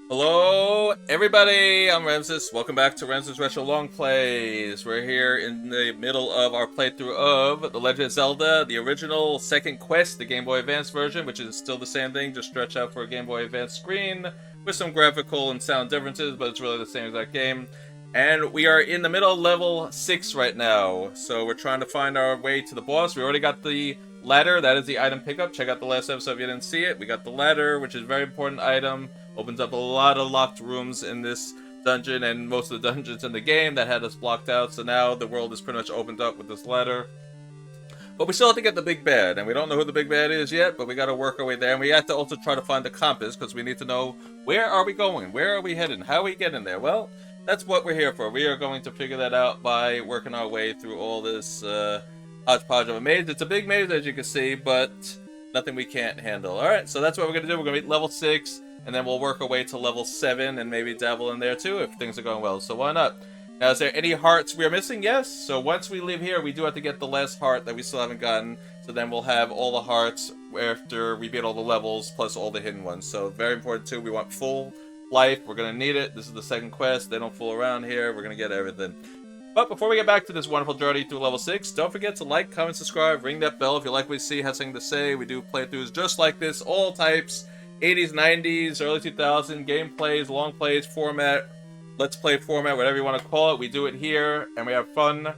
Hello, everybody! I'm Ramsis. Welcome back to Ramsis Retro Longplays. We're here in the middle of our playthrough of The Legend of Zelda, the original second quest, the Game Boy Advance version, which is still the same thing, just stretched out for a Game Boy Advance screen, with some graphical and sound differences, but it's really the same exact game. And we are in the middle of level 6 right now, so we're trying to find our way to the boss. We already got the ladder, that is the item pickup. Check out the last episode if you didn't see it. We got the ladder, which is a very important item. Opens up a lot of locked rooms in this dungeon and most of the dungeons in the game that had us blocked out. So now the world is pretty much opened up with this ladder. But we still have to get the big bad, and we don't know who the big bad is yet, but we got to work our way there. And we have to also try to find the compass because we need to know where are we going, where are we heading, how are we getting there. Well, that's what we're here for. We are going to figure that out by working our way through all this hodgepodge of a maze. It's a big maze, as you can see, but nothing we can't handle. Alright, so that's what we're going to do. We're going to be level 6. And then we'll work our way to level 7 and maybe dabble in there too if things are going well. So why not? Now, is there any hearts we are missing? Yes. So once we leave here, we do have to get the last heart that we still haven't gotten. So then we'll have all the hearts after we beat all the levels plus all the hidden ones. So very important too. We want full life. We're going to need it. This is the second quest. They don't fool around here. We're going to get everything. But before we get back to this wonderful journey through level 6, don't forget to like, comment, subscribe, ring that bell if you like what you see, have something to say. We do playthroughs just like this, all types. 80s, 90s, early 2000s, gameplays, long plays, format, let's play format, whatever you want to call it. We do it here, and we have fun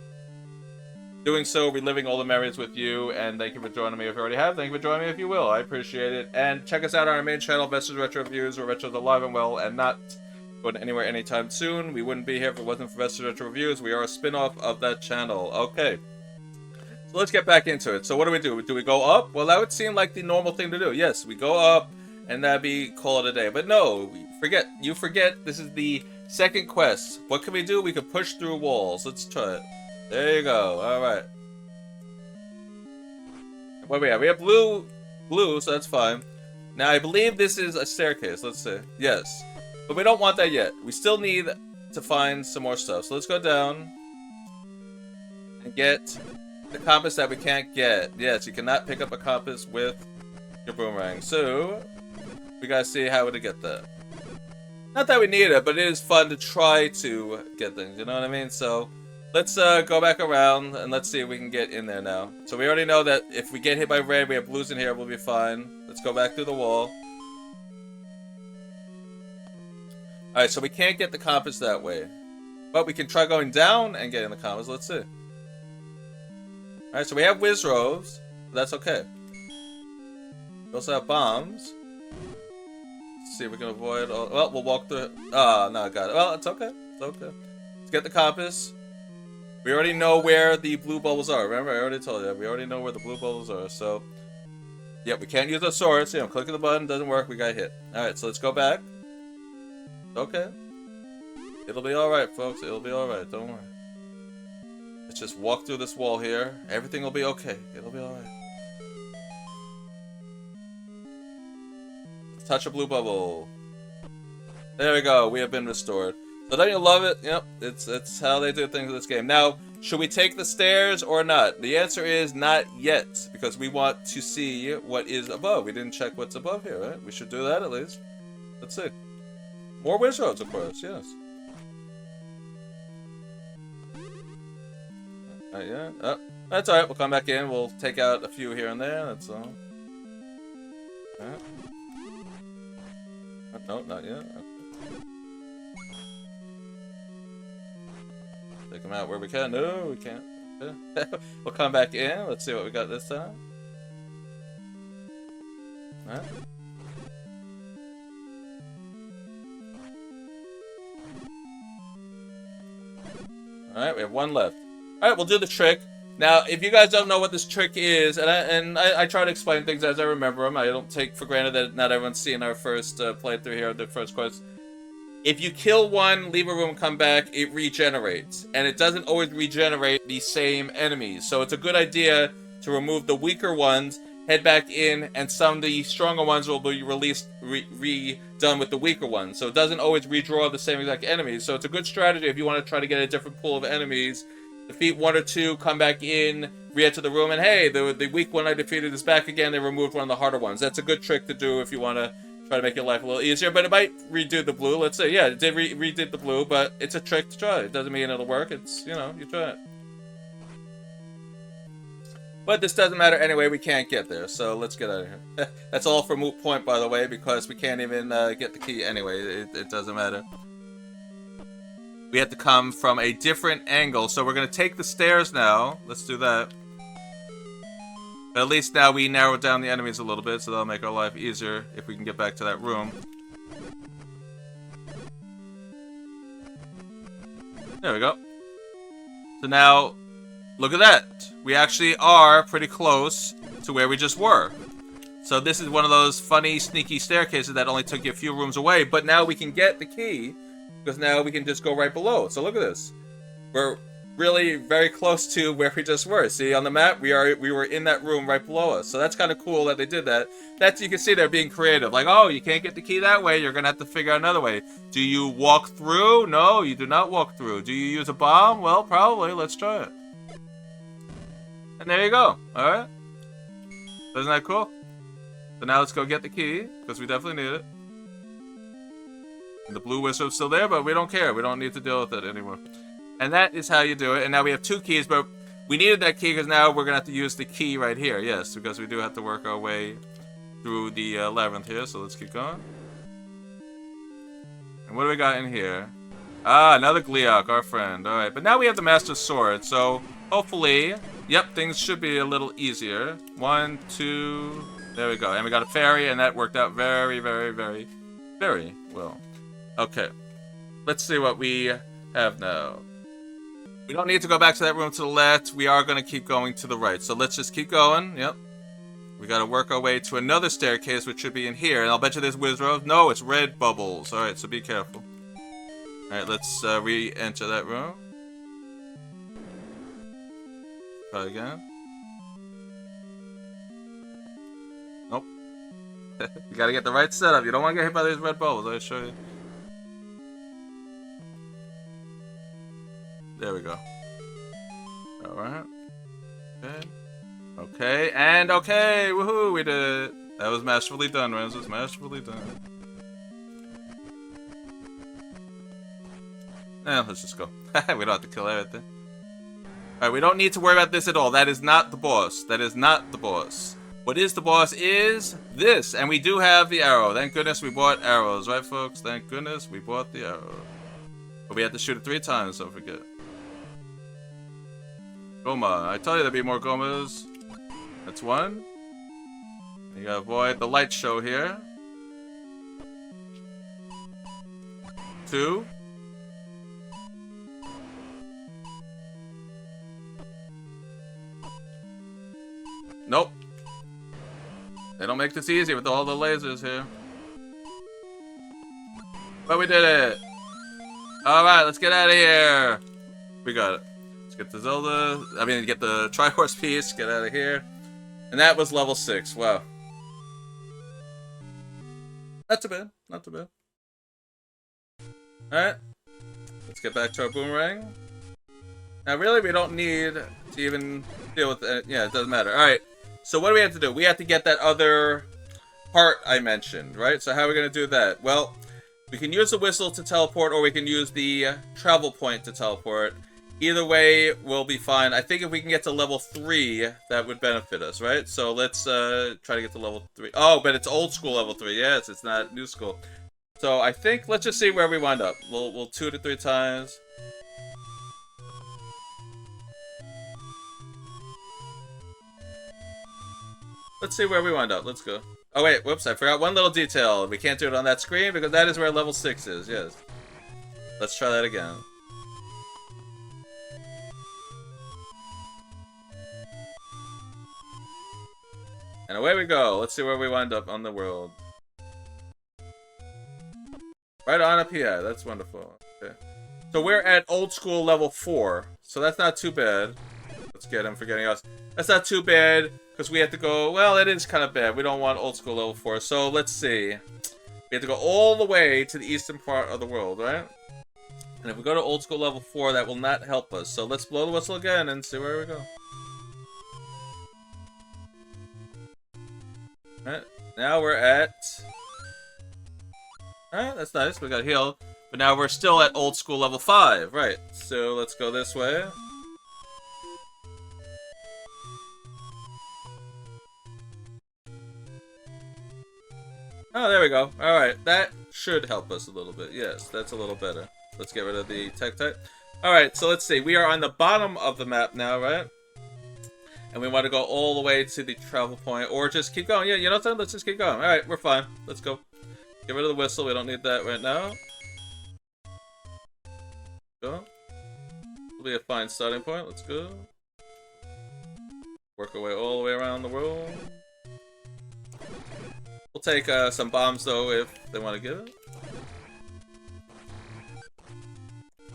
doing so, reliving all the memories with you, and thank you for joining me if you already have. Thank you for joining me if you will. I appreciate it. And check us out on our main channel, Vespors Retro Reviews, where Retro's alive and well, and not going anywhere anytime soon. We wouldn't be here if it wasn't for Vespors Retro Reviews. We are a spin-off of that channel. Okay. So let's get back into it. So what do? Do we go up? Well, that would seem like the normal thing to do. Yes, we go up. And that'd be call it a day. But no, you forget this is the second quest. What can we do? We can push through walls. Let's try it. There you go. Alright. What do we have? We have blue, so that's fine. Now I believe this is a staircase. Let's see. Yes. But we don't want that yet. We still need to find some more stuff. So let's go down and get the compass that we can't get. Yes, you cannot pick up a compass with your boomerang. So we gotta see how to get that. Not that we need it, but it is fun to try to get things, you know what I mean? So, let's go back around, and let's see if we can get in there now. So we already know that if we get hit by red, we have blues in here, we'll be fine. Let's go back through the wall. Alright, so we can't get the compass that way. But we can try going down and getting the compass, let's see. Alright, so we have whiz rows, but that's okay. We also have bombs. See if we can avoid all. Well, we'll walk through. Oh, no, I got it. Well, it's okay. It's okay. Let's get the compass. We already know where the blue bubbles are. Remember, I already told you. We already know where the blue bubbles are. So, yeah, we can't use the sword. See, I'm clicking the button. Doesn't work. We got hit. Alright, so let's go back. Okay. It'll be alright, folks. It'll be alright. Don't worry. Let's just walk through this wall here. Everything will be okay. It'll be alright. Touch a blue bubble. There we go. We have been restored. So don't you love it? Yep. It's how they do things in this game. Now, should we take the stairs or not? The answer is not yet, because we want to see what is above. We didn't check what's above here, right? We should do that at least. Let's see. More whiz roads, of course. Yes. Yeah. Oh, that's all right. We'll come back in. We'll take out a few here and there. That's all. All right. No, not yet. Take them out where we can. No, we can't. We'll come back in. Let's see what we got this time. Alright. Alright, we have one left. Alright, we'll do the trick. Now, if you guys don't know what this trick is, and I try to explain things as I remember them, I don't take for granted that not everyone's seen our first playthrough here, the first quest. If you kill one, leave a room, come back, it regenerates. And it doesn't always regenerate the same enemies. So it's a good idea to remove the weaker ones, head back in, and some of the stronger ones will be released, redone with the weaker ones. So it doesn't always redraw the same exact enemies. So it's a good strategy if you want to try to get a different pool of enemies. Defeat one or two, come back in, re-enter the room, and hey, the weak one I defeated is back again. They removed one of the harder ones. That's a good trick to do if you want to Try to make your life a little easier, but it might redo the blue. Let's say, yeah, it did redid the blue, but it's a trick to try. It doesn't mean it'll work. It's, you know, you try it. But this doesn't matter anyway, we can't get there, so let's get out of here. That's all for moot point, by the way, because we can't even get the key anyway. It doesn't matter. We have to come from a different angle, so we're going to take the stairs now. Let's do that. But at least now we narrowed down the enemies a little bit, so that'll make our life easier if we can get back to that room. There we go. So now, look at that. We actually are pretty close to where we just were. So this is one of those funny, sneaky staircases that only took you a few rooms away, but now we can get the key, because now we can just go right below. So look at this. We're really very close to where we just were. See, on the map, we were in that room right below us. So that's kind of cool that they did that. That's, you can see they're being creative. Like, oh, you can't get the key that way. You're going to have to figure out another way. Do you walk through? No, you do not walk through. Do you use a bomb? Well, probably. Let's try it. And there you go. All right. Isn't that cool? So now let's go get the key, because we definitely need it. And the blue wisdom's still there, but we don't care. We don't need to deal with it anymore. And that is how you do it. And now we have 2 keys, but we needed that key because now we're going to have to use the key right here. Yes, because we do have to work our way through the labyrinth here. So let's keep going. And what do we got in here? Ah, another Gleok, our friend. All right, but now we have the Master Sword. So hopefully, yep, things should be a little easier. 1, 2, there we go. And we got a fairy, and that worked out very, very, very, very well. Okay, let's see what we have now. We don't need to go back to that room to the left. We are going to keep going to the right. So let's just keep going. Yep. We got to work our way to another staircase, which should be in here. And I'll bet you there's Wizrow. No, it's red bubbles. All right, so be careful. All right, let's re-enter that room. Try again. Nope. You got to get the right setup. You don't want to get hit by these red bubbles. I'll show you. There we go. Alright. Okay. Okay, and okay! Woohoo! We did it! That was masterfully done, Ramsis. Masterfully done. Let's just go. We don't have to kill everything. Alright, we don't need to worry about this at all. That is not the boss. That is not the boss. What is the boss is this. And we do have the arrow. Thank goodness we bought arrows, right, folks? Thank goodness we bought the arrow. But we had to shoot it 3 times, don't forget. Goma. I tell you there'll be more Gomas. That's 1. You gotta avoid the light show here. 2. Nope. They don't make this easy with all the lasers here. But we did it! Alright, let's get out of here! We got it. Let's get the Zelda. I mean, get the Triforce piece, get out of here. And that was level 6. Wow. Not too bad. Not too bad. Alright. Let's get back to our boomerang. Now, really, we don't need to even deal with it. Yeah, it doesn't matter. Alright. So what do we have to do? We have to get that other part I mentioned, right? So how are we going to do that? Well, we can use the whistle to teleport, or we can use the travel point to teleport. Either way will be fine. I think if we can get to level 3, that would benefit us, right? So let's try to get to level 3. Oh, but it's old school level 3. Yes, it's not new school. So I think let's just see where we wind up. We'll 2 to 3 times. Let's see where we wind up. Let's go. Oh wait, whoops, I forgot one little detail. We can't do it on that screen because that is where level 6 is, yes. Let's try that again. And away we go. Let's see where we wind up on the world. Right on up here. That's wonderful. Okay. So we're at old school level 4. So that's not too bad. Let's get him forgetting us. That's not too bad. Because we have to go, well, it is kind of bad. We don't want old school level 4. So let's see. We have to go all the way to the eastern part of the world, right? And if we go to old school level 4, that will not help us. So let's blow the whistle again and see where we go. Alright, now we're at Alright, that's nice. We got healed. But now we're still at old school level 5. Right. So let's go this way. Oh, there we go. Alright, that should help us a little bit. Yes, that's a little better. Let's get rid of the tech type. Alright, so let's see. We are on the bottom of the map now, right? And we want to go all the way to the travel point. Or just keep going. Yeah, you know what? Let's just keep going. Alright, we're fine. Let's go. Get rid of the whistle. We don't need that right now. Go. Will be a fine starting point. Let's go. Work our way all the way around the world. We'll take some bombs though if they want to give it.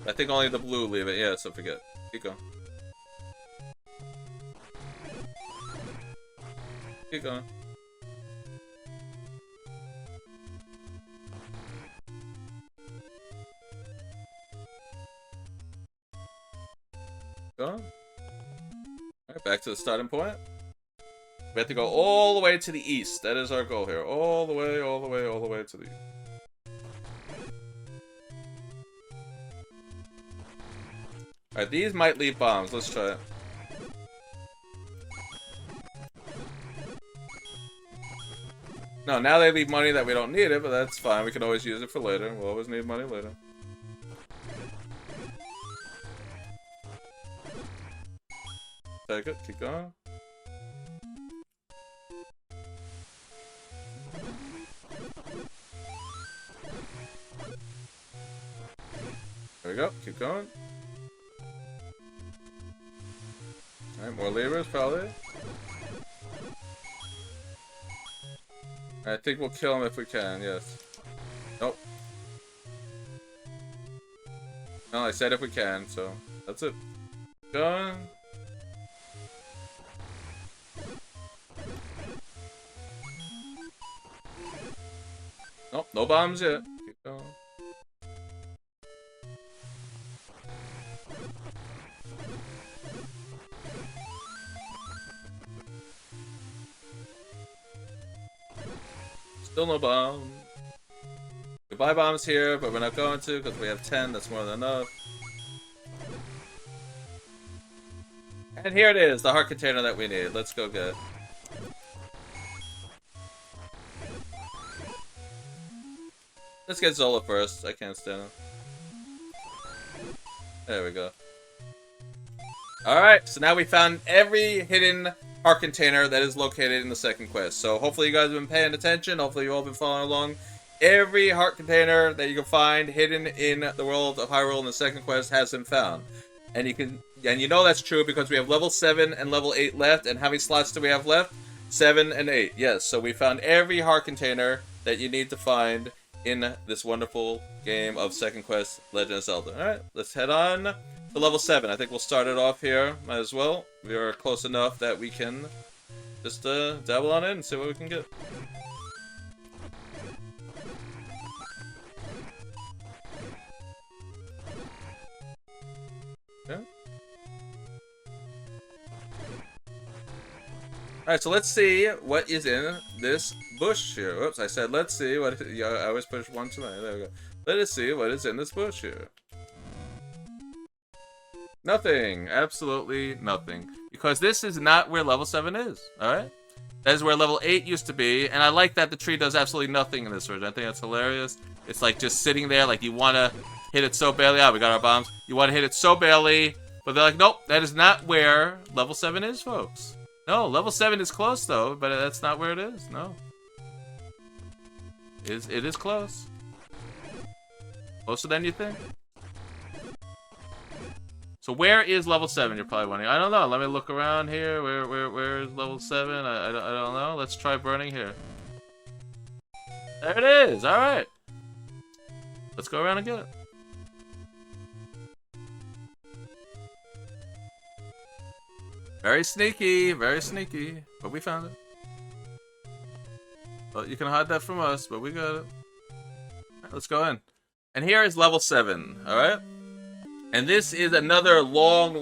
I think only the blue leave it. Yeah, so forget. Keep going. Keep going. Go on. Alright, back to the starting point. We have to go all the way to the east. That is our goal here. All the way, all the way, all the way to the east. Alright, these might leave bombs. Let's try it. No, now they leave money that we don't need it, but that's fine. We can always use it for later. We'll always need money later. Take it. Keep going. There we go. Keep going. Alright, more levers, probably. I think we'll kill him if we can, yes. Nope. No, I said if we can, so that's it. Done. Nope, no bombs yet. Keep going. Still no bomb. Goodbye bombs here, but we're not going to because we have 10. That's more than enough. And here it is, the heart container that we need. Let's go get it. Let's get Zola first. I can't stand him. There we go. Alright, so now we found every hidden heart container that is located in the second quest. So hopefully you guys have been paying attention. Hopefully you've all been following along. Every heart container that you can find hidden in the world of Hyrule in the second quest has been found. And you know that's true because we have level 7 and level 8 left. And how many slots do we have left? 7 and 8. Yes, so we found every heart container that you need to find in this wonderful game of second quest Legend of Zelda. Alright, let's head on to level 7. I think we'll start it off here. Might as well. We are close enough that we can just dabble on it and see what we can get. Okay. Alright, so let's see what is in this bush here. Whoops, I said let's see what... Yeah, I always push one too many. There we go. Let us see what is in this bush here. Nothing. Absolutely nothing. Because this is not where level 7 is. Alright? That is where level 8 used to be. And I like that the tree does absolutely nothing in this version. I think that's hilarious. It's like just sitting there like you want to hit it so badly. Ah, we got our bombs. You want to hit it so badly. But they're like, nope, that is not where level 7 is, folks. No, level 7 is close though, but that's not where it is. No. It is close. Closer than you think. So where is level 7? You're probably wondering. I don't know. Let me look around here. Where is level 7? I don't know. Let's try burning here. There it is. All right. Let's go around and get it. Very sneaky, but we found it. Well, you can hide that from us, but we got it. Right, let's go in. And here is level 7, alright? And this is another long,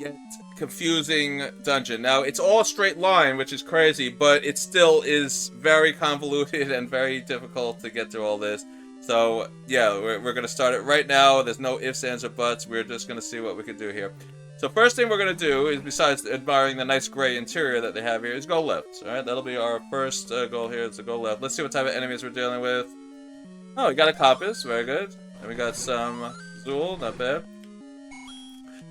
yet confusing dungeon. Now, it's all a straight line, which is crazy, but it still is very convoluted and very difficult to get through all this. So, yeah, we're going to start it right now. There's no ifs, ands, or buts. We're just going to see what we can do here. So first thing we're going to do is, besides admiring the nice gray interior that they have here, is go left. Alright, that'll be our first goal here, is to go left. Let's see what type of enemies we're dealing with. Oh, we got a Compass, very good. And we got some Zool, not bad.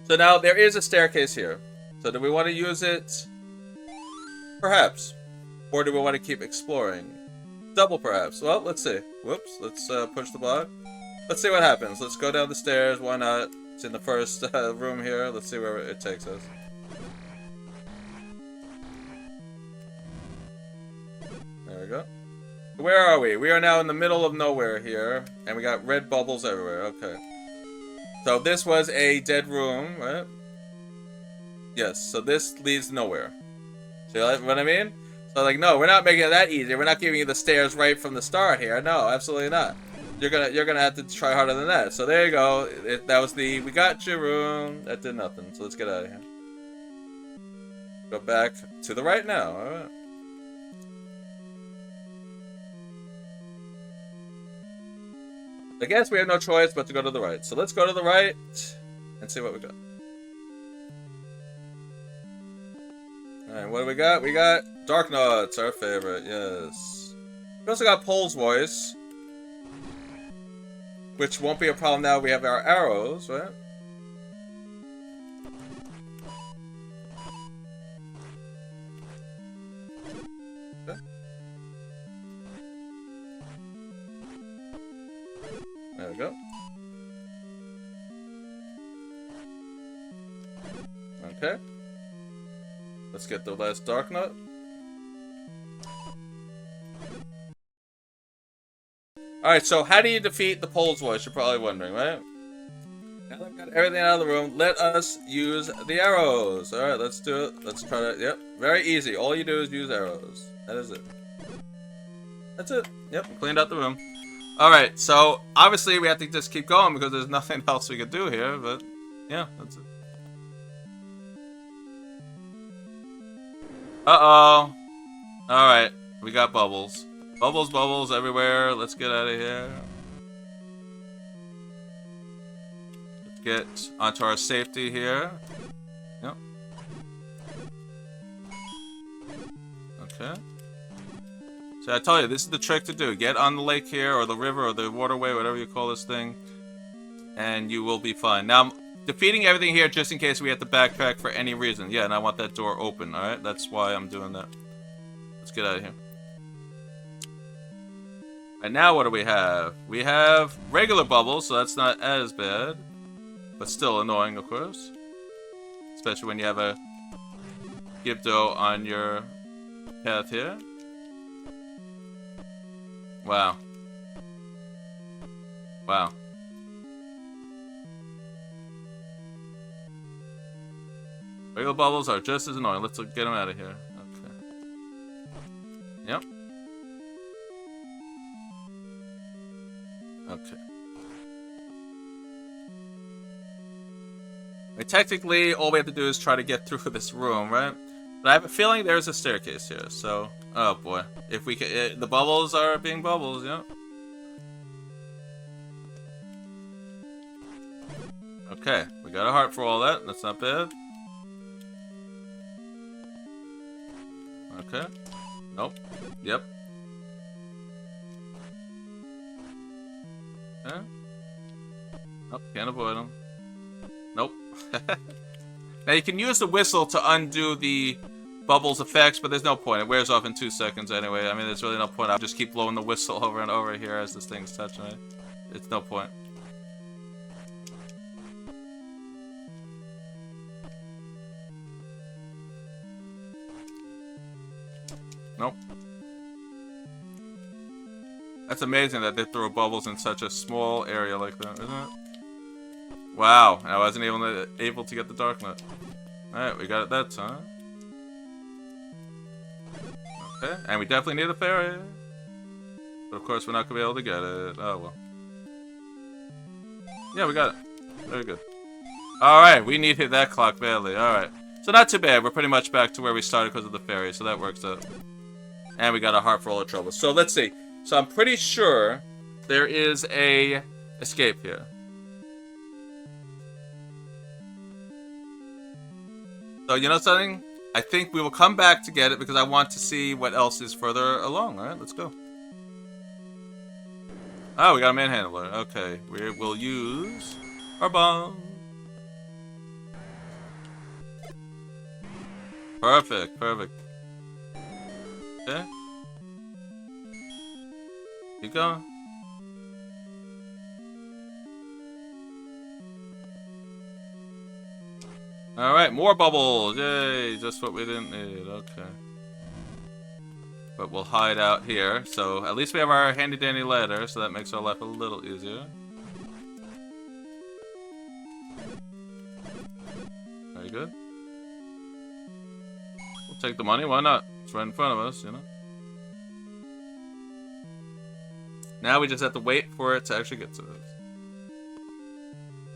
So now, there is a staircase here. So do we want to use it? Perhaps. Or do we want to keep exploring? Double perhaps. Well, let's see. Whoops, let's push the block. Let's see what happens. Let's go down the stairs, why not? It's in the first room here. Let's see where it takes us. There we go. Where are we? We are now in the middle of nowhere here, and we got red bubbles everywhere. Okay. So this was a dead room, right? Yes, so this leads nowhere. See what I mean? So like, no, we're not making it that easy. We're not giving you the stairs right from the start here. No, absolutely not. You're gonna have to try harder than that. So there you go. That was the we got your room. That did nothing. So let's get out of here. Go back to the right now. All right. I guess we have no choice but to go to the right. So let's go to the right and see what we got. Alright, what do we got? We got Dark Nuts, our favorite, yes. We also got Pole's Voice, which won't be a problem now we have our arrows, right? Okay. There we go. Okay. Let's get the last Dark Nut. Alright, so how do you defeat the Pole's Voice? You're probably wondering, right? Now that we've got everything out of the room, let us use the arrows. Alright, let's do it. Let's try to... Yep, very easy. All you do is use arrows. That is it. That's it. Yep, cleaned out the room. Alright, so obviously we have to just keep going because there's nothing else we could do here, but yeah, that's it. Uh-oh. Alright, we got bubbles. Bubbles, bubbles everywhere. Let's get out of here. Let's get onto our safety here. Yep. Okay. So I tell you, this is the trick to do. Get on the lake here, or the river, or the waterway, whatever you call this thing, and you will be fine. Now, I'm defeating everything here just in case we have to backtrack for any reason. Yeah, and I want that door open, alright? That's why I'm doing that. Let's get out of here. And now what do we have? We have regular bubbles, so that's not as bad. But still annoying, of course. Especially when you have a Gibdo on your path here. Wow. Wow. Regular bubbles are just as annoying. Let's get them out of here. Okay. Yep. Okay. I mean, technically, all we have to do is try to get through this room, right? But I have a feeling there's a staircase here, so... Oh, boy. If we can... the bubbles are being bubbles, yeah. Okay, we got a heart for all that. That's not bad. Okay. Nope. Yep. Okay. Nope, can't avoid them. Nope. Now you can use the whistle to undo the bubbles effects, but there's no point. It wears off in 2 seconds anyway. I mean, there's really no point. I'll just keep blowing the whistle over and over here as this thing's touching it. It's no point. Nope. That's amazing that they throw bubbles in such a small area like that, isn't it? Wow, I wasn't able to get the Dark Nut. Alright, we got it that time. Okay, and we definitely need a fairy. But of course we're not going to be able to get it. Oh well. Yeah, we got it. Very good. Alright, we needed that clock badly. Alright. So So not too bad. We're pretty much back to where we started because of the ferry, so that works out. And we got a heart for all the trouble. So let's see. So I'm pretty sure there is a escape here. So you know something? I think we will come back to get it because I want to see what else is further along. All right, let's go. Oh, we got a manhandler. Okay, we'll use our bomb. Perfect, perfect. Okay. Keep going. Alright, more bubbles! Yay! Just what we didn't need. Okay. But we'll hide out here. So at least we have our handy dandy ladder, so that makes our life a little easier. Very good. We'll take the money, why not? It's right in front of us, you know? Now we just have to wait for it to actually get to us.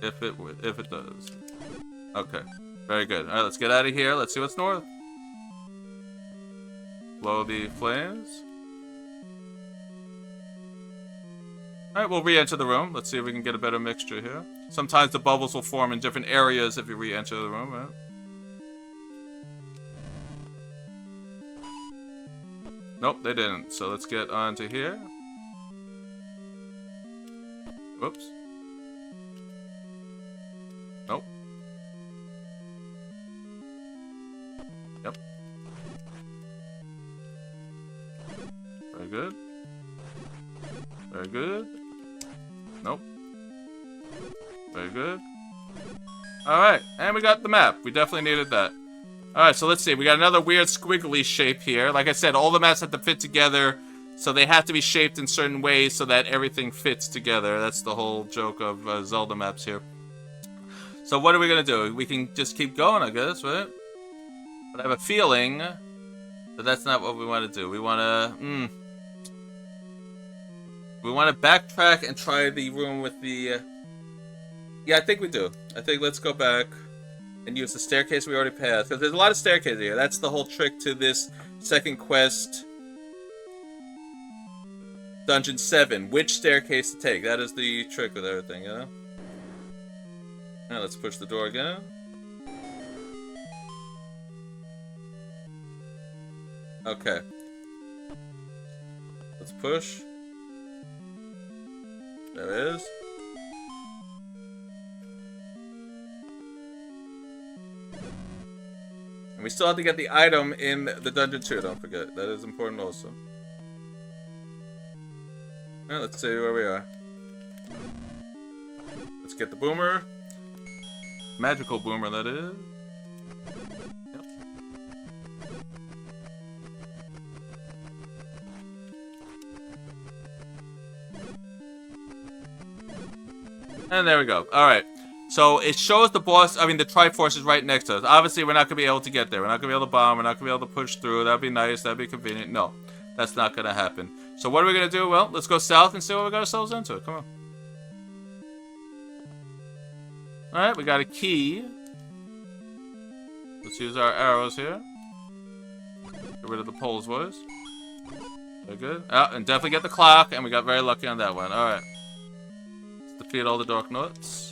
If it does. Okay. Very good. Alright, let's get out of here. Let's see what's north. Blow the flames. Alright, we'll re-enter the room. Let's see if we can get a better mixture here. Sometimes the bubbles will form in different areas if you re-enter the room, right? Nope, they didn't. So let's get onto here. Whoops. Nope. Yep. Very good. Very good. Nope. Very good. Alright, and we got the map. We definitely needed that. Alright, so let's see. We got another weird squiggly shape here. Like I said, all the maps have to fit together, so they have to be shaped in certain ways so that everything fits together. That's the whole joke of Zelda maps here. So what are we going to do? We can just keep going, I guess, right? But I have a feeling that that's not what we want to do. We want to... We want to backtrack and try the room with the... Yeah, I think we do. I think let's go back and use the staircase we already passed. Because there's a lot of staircases here. That's the whole trick to this second quest. Dungeon 7. Which staircase to take. That is the trick with everything, you know? Now let's push the door again. Okay. Let's push. There it is. And we still have to get the item in the dungeon too, don't forget. That is important also. Alright, let's see where we are. Let's get the boomer. Magical boomer, that is. Yep. And there we go. Alright. So it shows the boss, I mean the Triforce is right next to us. Obviously we're not going to be able to get there. We're not going to be able to bomb. We're not going to be able to push through. That'd be nice. That'd be convenient. No. That's not going to happen. So what are we going to do? Well, let's go south and see what we got ourselves into. Come on. Alright, we got a key. Let's use our arrows here. Get rid of the pole's voice. Very good. Oh, and definitely get the clock, and we got very lucky on that one. Alright. Let's defeat all the Dark Notes.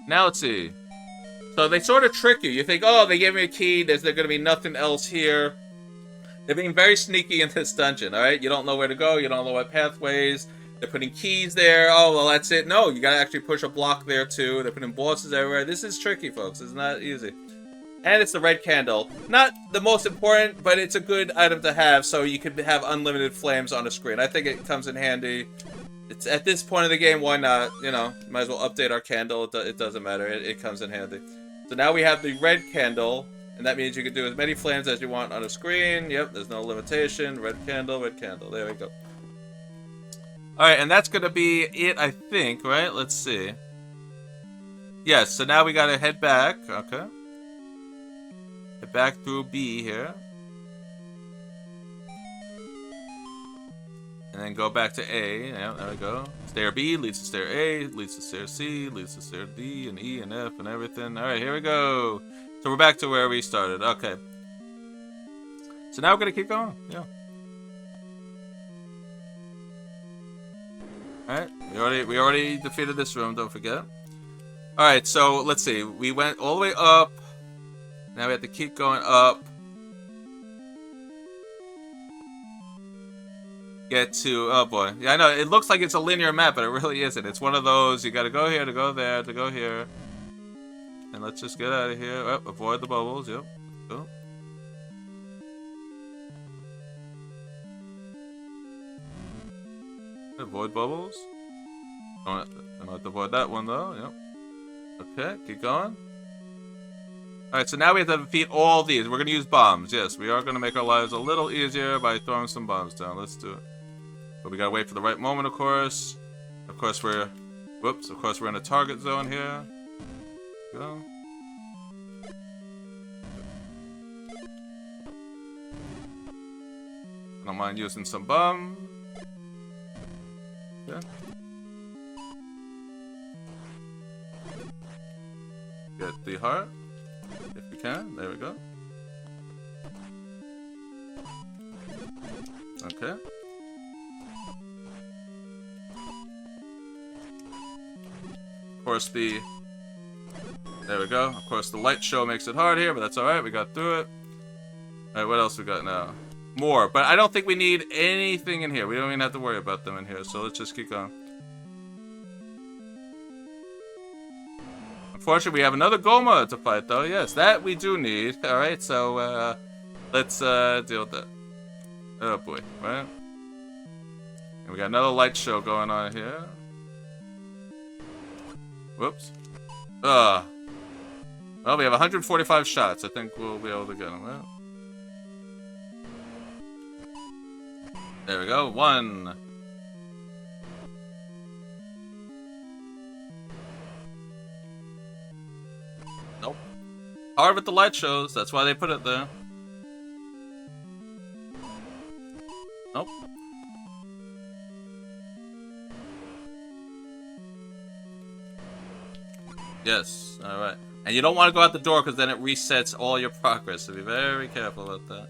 Now let's see. So they sort of trick you. You think, oh, they gave me a key. There's going to be nothing else here. They're being very sneaky in this dungeon, alright? You don't know where to go. You don't know what pathways. They're putting keys there. Oh, well, that's it. No, you gotta actually push a block there, too. They're putting bosses everywhere. This is tricky, folks. It's not easy. And it's the red candle. Not the most important, but it's a good item to have so you can have unlimited flames on the screen. I think it comes in handy. It's at this point of the game, why not? You know, might as well update our candle. It doesn't matter. It comes in handy. So now we have the red candle, and that means you can do as many flames as you want on the screen. Yep, there's no limitation. Red candle, red candle. There we go. Alright, and that's going to be it, I think, right? Let's see. Yes, so now we got to head back. Okay. Head back through B here. And then go back to A. Yeah, there we go. Stair B leads to stair A, leads to stair C, leads to stair D and E and F and everything. Alright, here we go. So we're back to where we started. Okay. So now we're gonna keep going. Yeah. Alright. We already defeated this room, don't forget. Alright, so let's see. We went all the way up. Now we have to keep going up. Get to, oh boy. Yeah, I know, it looks like it's a linear map, but it really isn't. It's one of those, you gotta go here to go there to go here. And let's just get out of here. Oh, avoid the bubbles, yep. Go. Avoid bubbles. Don't have to avoid that one though, yep. Okay, keep going. Alright, so now we have to defeat all these. We're gonna use bombs, yes. We are gonna make our lives a little easier by throwing some bombs down. Let's do it. But we gotta wait for the right moment, of course. Of course we're... Whoops, of course we're in a target zone here. Go. I don't mind using some bombs. Yeah. Get the heart. If we can. There we go. Okay. Of course the... There we go. Of course the light show makes it hard here, but that's alright. We got through it. Alright, what else we got now? More. But I don't think we need anything in here. We don't even have to worry about them in here. So let's just keep going. Unfortunately, we have another Goma to fight, though. Yes, that we do need. Alright, so let's deal with that. Oh boy, right? And we got another light show going on here. Whoops. Well, we have 145 shots. I think we'll be able to get them, right? There we go. 1. Nope. Hard with the light shows. That's why they put it there. Nope. Yes. Alright. And you don't want to go out the door because then it resets all your progress. So be very careful about that.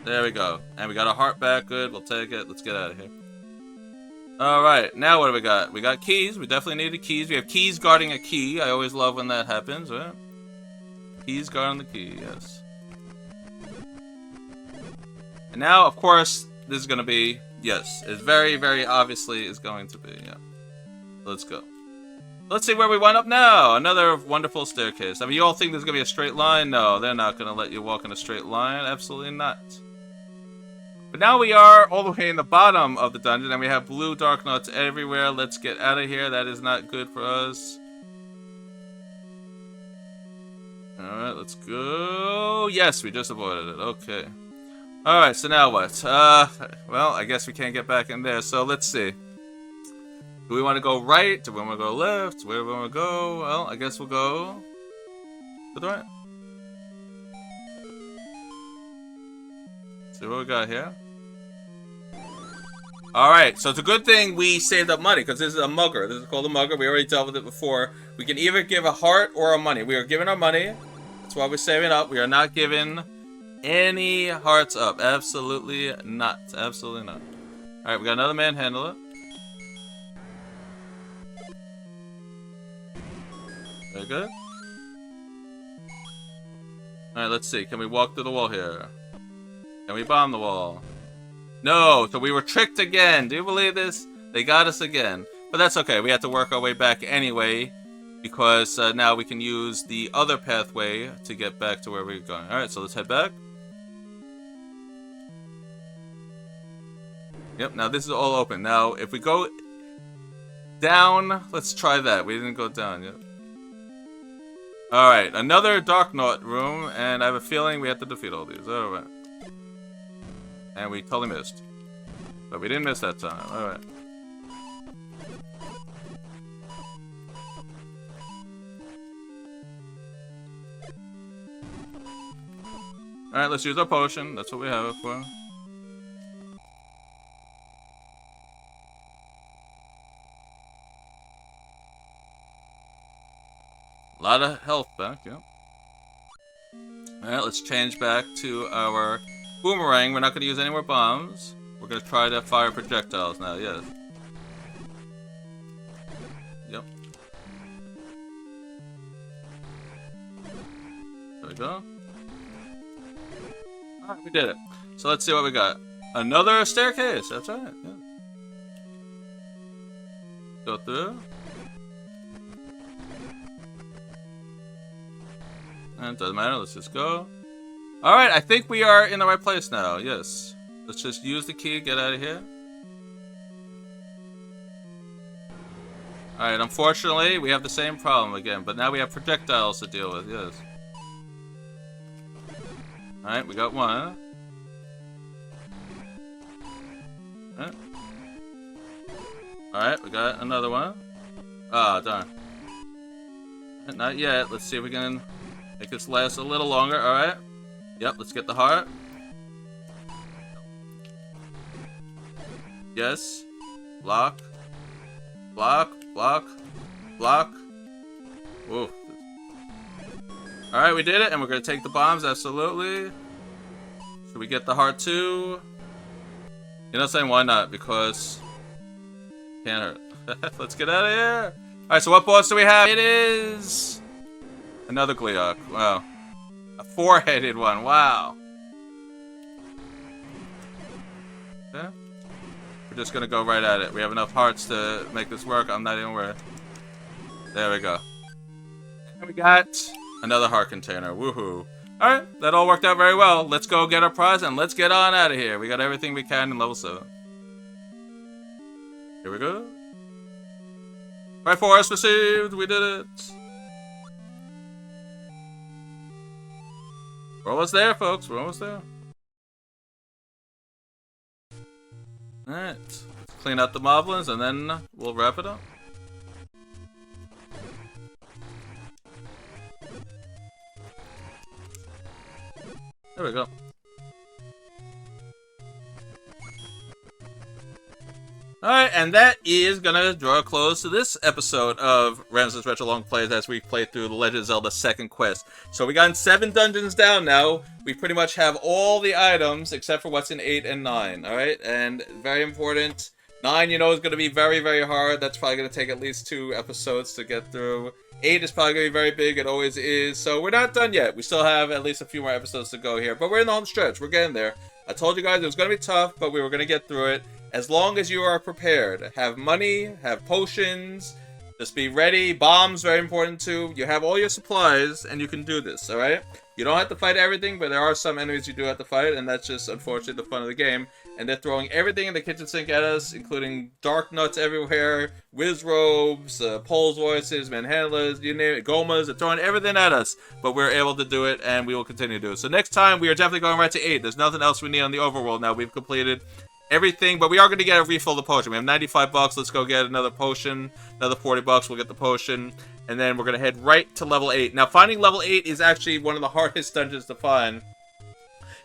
There we go. And we got our heart back. Good. We'll take it. Let's get out of here. Alright. Now what do we got? We got keys. We definitely needed keys. We have keys guarding a key. I always love when that happens, right? Keys guarding the key. Yes. And now, of course, this is going to be... Yes. It very, very obviously is going to be. Yeah. Let's go. Let's see where we wind up now. Another wonderful staircase. I mean, you all think there's going to be a straight line? No, they're not going to let you walk in a straight line. Absolutely not. But now we are all the way in the bottom of the dungeon, and we have blue dark nuts everywhere. Let's get out of here. That is not good for us. Alright, let's go. Yes, we just avoided it. Okay. Alright, so now what? Well, I guess we can't get back in there, so let's see. Do we want to go right? Do we want to go left? Where do we want to go? Well, I guess we'll go to the right. See what we got here. Alright, so it's a good thing we saved up money, because this is a mugger. This is called a mugger. We already dealt with it before. We can either give a heart or a money. We are giving our money. That's why we're saving up. We are not giving any hearts up. Absolutely not. Absolutely not. Alright, we got another manhandler. Very good. Alright, let's see. Can we walk through the wall here? Can we bomb the wall? No! So we were tricked again! Do you believe this? They got us again. But that's okay. We have to work our way back anyway. Because now we can use the other pathway to get back to where we're going. Alright, so let's head back. Yep, now this is all open. Now, if we go down... Let's try that. We didn't go down yet. Alright, another Dark Knot room, and I have a feeling we have to defeat all these. Alright. And we totally missed. But we didn't miss that time. Alright. Alright, let's use our potion. That's what we have it for. lot of health back, yeah. Alright, let's change back to our boomerang. We're not going to use any more bombs. We're going to try to fire projectiles now, yes. Yep. There we go. Alright, we did it. So let's see what we got. Another staircase, that's right, yeah. Go through. And it doesn't matter, let's just go. Alright, I think we are in the right place now, yes. Let's just use the key, get out of here. Alright, unfortunately, we have the same problem again, but now we have projectiles to deal with, yes. Alright, we got one. Alright, we got another one. Ah, darn. Not yet. Let's see if we can make this last a little longer. Alright. Yep, let's get the heart. Yes. Block. Block. Block. Block. Whoa. Alright, we did it, and we're gonna take the bombs, absolutely. Should we get the heart too? You know what I'm saying? Why not? Because can't hurt. Let's get out of here. Alright, so what boss do we have? It is another Gleok. Wow. A four-headed one. Wow. Okay. We're just gonna go right at it. We have enough hearts to make this work. I'm not even worried. There we go. And we got another heart container. Woohoo. Alright, that all worked out very well. Let's go get our prize and let's get on out of here. We got everything we can in level 7. Here we go. Right, force received. We did it. We're almost there, folks. We're almost there. Alright. Let's clean out the moblins and then we'll wrap it up. There we go. Alright, and that is gonna draw a close to this episode of Ramsis Retro Longplays as we play through the Legend of Zelda second quest. So we got 7 dungeons down now. We pretty much have all the items except for what's in 8 and 9, alright? And very important, 9 you know is gonna be very, very hard. That's probably gonna take at least 2 episodes to get through. 8 is probably gonna be very big, it always is. So we're not done yet. We still have at least a few more episodes to go here, but we're in the home stretch. We're getting there. I told you guys it was gonna be tough, but we were gonna get through it. As long as you are prepared, have money, have potions, just be ready. Bombs, very important too. You have all your supplies, and you can do this, alright? You don't have to fight everything, but there are some enemies you do have to fight, and that's just, unfortunately, the fun of the game. And they're throwing everything in the kitchen sink at us, including dark nuts everywhere, whiz robes, poles voices, manhandlers, you name it, gomas. They're throwing everything at us, but we're able to do it, and we will continue to do it. So next time, we are definitely going right to 8. There's nothing else we need on the overworld now. We've completed everything, but we are going to get a refill of the potion. We have 95 bucks. Let's go get another potion. Another 40 bucks. We'll get the potion. And then we're going to head right to level 8. Now, finding level 8 is actually one of the hardest dungeons to find,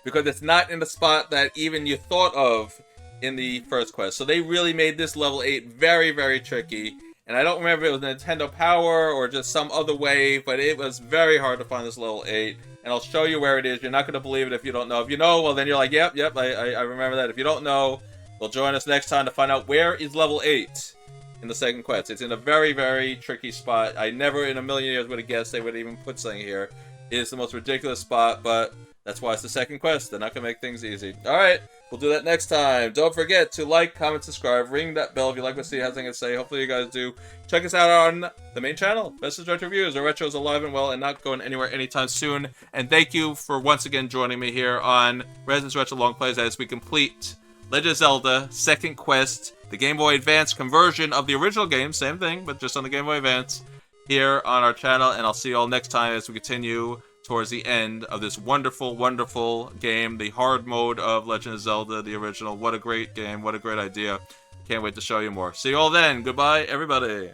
because it's not in the spot that even you thought of in the first quest. So they really made this level 8 very, very tricky. And I don't remember if it was Nintendo Power or just some other way, but it was very hard to find this level 8. And I'll show you where it is. You're not going to believe it if you don't know. If you know, well, then you're like, yep, I remember that. If you don't know, well, join us next time to find out where is level 8 in the second quest. It's in a very, very tricky spot. I never in a million years would have guessed they would even put something here. It is the most ridiculous spot, but that's why it's the second quest. They're not going to make things easy. Alright, we'll do that next time. Don't forget to like, comment, subscribe, ring that bell if you like to see something to say. Hopefully you guys do. Check us out on the main channel, Vespors Retro Reviews. Our retro's alive and well and not going anywhere anytime soon. And thank you for once again joining me here on Ramsis Retro Longplays as we complete Legend of Zelda second quest, the Game Boy Advance conversion of the original game. Same thing, but just on the Game Boy Advance here on our channel. And I'll see you all next time as we continue towards the end of this wonderful, wonderful game, the hard mode of Legend of Zelda, the original. What a great game. What a great idea. Can't wait to show you more. See you all then. Goodbye, everybody.